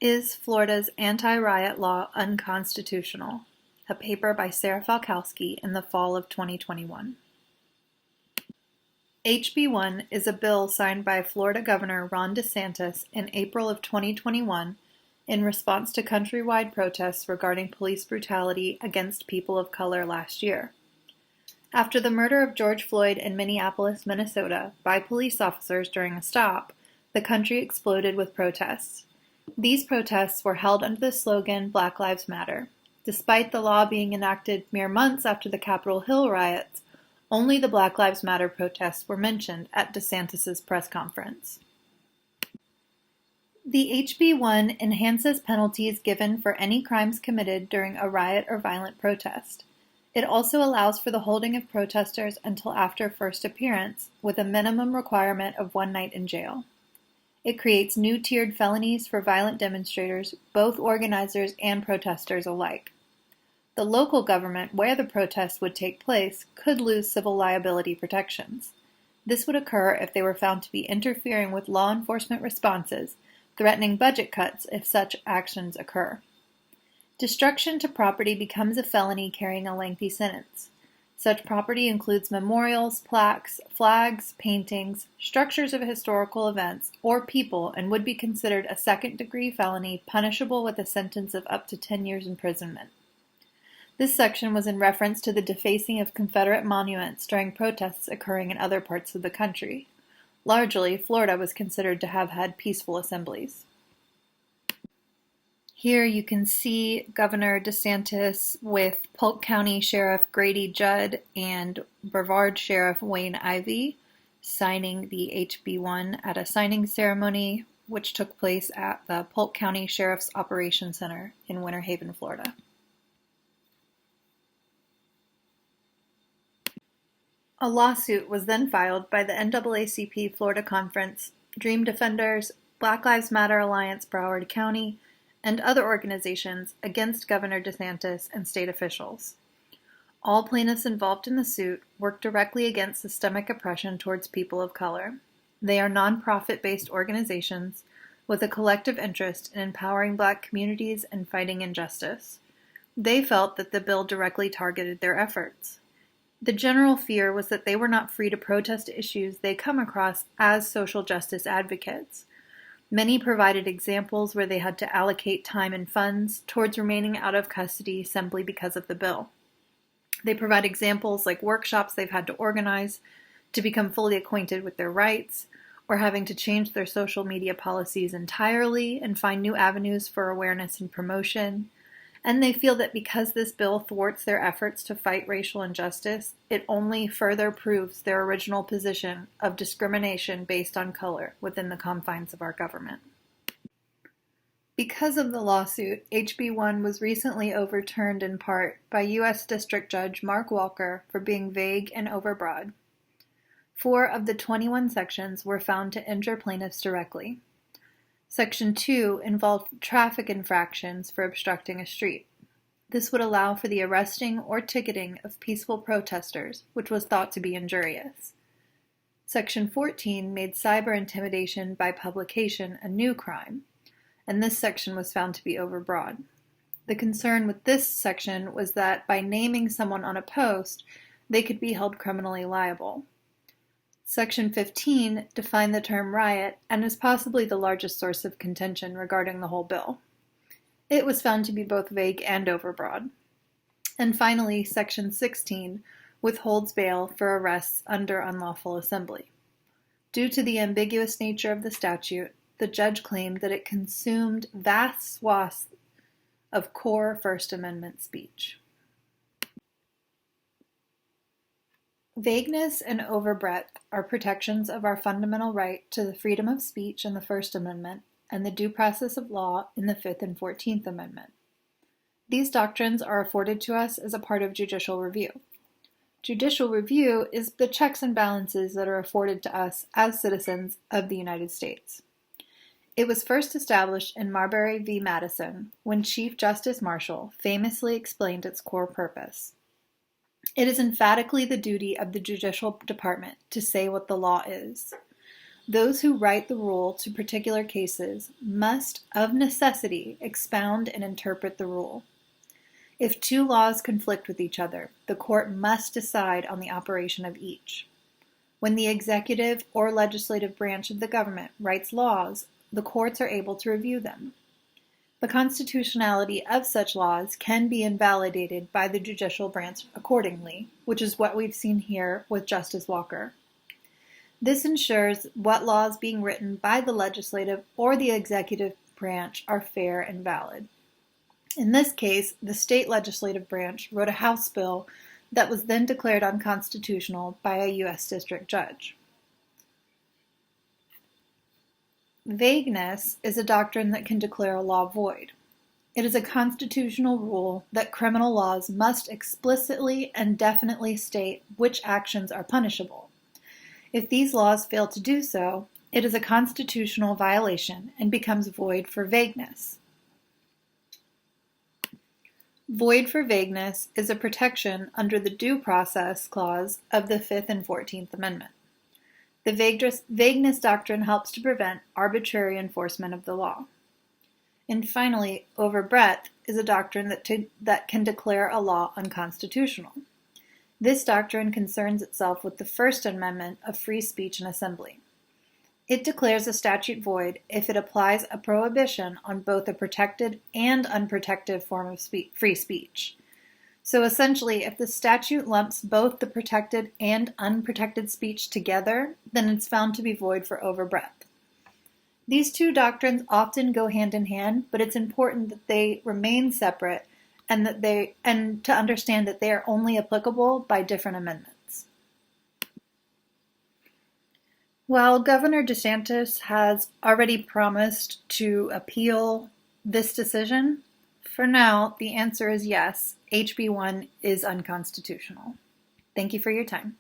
Is Florida's Anti-Riot Law Unconstitutional? A paper by Sarah Falkowski in the fall of 2021. HB 1 is a bill signed by Florida Governor Ron DeSantis in April of 2021 in response to countrywide protests regarding police brutality against people of color last year. After the murder of George Floyd in Minneapolis, Minnesota, by police officers during a stop, the country exploded with protests. These protests were held under the slogan Black Lives Matter. Despite the law being enacted mere months after the Capitol Hill riots, only the Black Lives Matter protests were mentioned at DeSantis' press conference. The HB 1 enhances penalties given for any crimes committed during a riot or violent protest. It also allows for the holding of protesters until after first appearance, with a minimum requirement of 1 night in jail. It creates new tiered felonies for violent demonstrators, both organizers and protesters alike. The local government where the protests would take place could lose civil liability protections. This would occur if they were found to be interfering with law enforcement responses, threatening budget cuts if such actions occur. Destruction to property becomes a felony carrying a lengthy sentence. Such property includes memorials, plaques, flags, paintings, structures of historical events, or people, and would be considered a second-degree felony punishable with a sentence of up to 10 years imprisonment. This section was in reference to the defacing of Confederate monuments during protests occurring in other parts of the country. Largely, Florida was considered to have had peaceful assemblies. Here you can see Governor DeSantis with Polk County Sheriff Grady Judd and Brevard Sheriff Wayne Ivey signing the HB 1 at a signing ceremony which took place at the Polk County Sheriff's Operations Center in Winter Haven, Florida. A lawsuit was then filed by the NAACP Florida Conference, Dream Defenders, Black Lives Matter Alliance Broward County, and other organizations against Governor DeSantis and state officials. All plaintiffs involved in the suit work directly against systemic oppression towards people of color. They are nonprofit-based organizations with a collective interest in empowering Black communities and fighting injustice. They felt that the bill directly targeted their efforts. The general fear was that they were not free to protest issues they come across as social justice advocates. Many provided examples where they had to allocate time and funds towards remaining out of custody simply because of the bill. They provide examples like workshops they've had to organize to become fully acquainted with their rights, or having to change their social media policies entirely and find new avenues for awareness and promotion. And they feel that because this bill thwarts their efforts to fight racial injustice, it only further proves their original position of discrimination based on color within the confines of our government. Because of the lawsuit, HB 1 was recently overturned in part by U.S. District Judge Mark Walker for being vague and overbroad. 4 of the 21 sections were found to injure plaintiffs directly. Section 2 involved traffic infractions for obstructing a street. This would allow for the arresting or ticketing of peaceful protesters, which was thought to be injurious. Section 14 made cyber intimidation by publication a new crime, and this section was found to be overbroad. The concern with this section was that by naming someone on a post, they could be held criminally liable. Section 15 defined the term riot and is possibly the largest source of contention regarding the whole bill. It was found to be both vague and overbroad. And finally, Section 16 withholds bail for arrests under unlawful assembly. Due to the ambiguous nature of the statute, the judge claimed that it consumed vast swaths of core First Amendment speech. Vagueness and overbreadth are protections of our fundamental right to the freedom of speech in the First Amendment and the due process of law in the Fifth and 14th Amendment. These doctrines are afforded to us as a part of judicial review. Judicial review is the checks and balances that are afforded to us as citizens of the United States. It was first established in Marbury v. Madison when Chief Justice Marshall famously explained its core purpose. It is emphatically the duty of the judicial department to say what the law is. Those who write the rule to particular cases must, of necessity, expound and interpret the rule. If two laws conflict with each other, the court must decide on the operation of each. When the executive or legislative branch of the government writes laws, the courts are able to review them. The constitutionality of such laws can be invalidated by the judicial branch accordingly, which is what we've seen here with Justice Walker. This ensures what laws being written by the legislative or the executive branch are fair and valid. In this case, the state legislative branch wrote a House bill that was then declared unconstitutional by a U.S. district judge. Vagueness is a doctrine that can declare a law void. It is a constitutional rule that criminal laws must explicitly and definitely state which actions are punishable. If these laws fail to do so, it is a constitutional violation and becomes void for vagueness. Void for vagueness is a protection under the Due Process Clause of the 5th and 14th Amendment. The vagueness doctrine helps to prevent arbitrary enforcement of the law. And finally, overbreadth is a doctrine that can declare a law unconstitutional. This doctrine concerns itself with the First Amendment of free speech and assembly. It declares a statute void if it applies a prohibition on both a protected and unprotected form of free speech. So essentially, if the statute lumps both the protected and unprotected speech together, then it's found to be void for overbreadth. These two doctrines often go hand in hand, but it's important that they remain separate and to understand that they are only applicable by different amendments. While Governor DeSantis has already promised to appeal this decision, for now, the answer is yes, HB 1 is unconstitutional. Thank you for your time.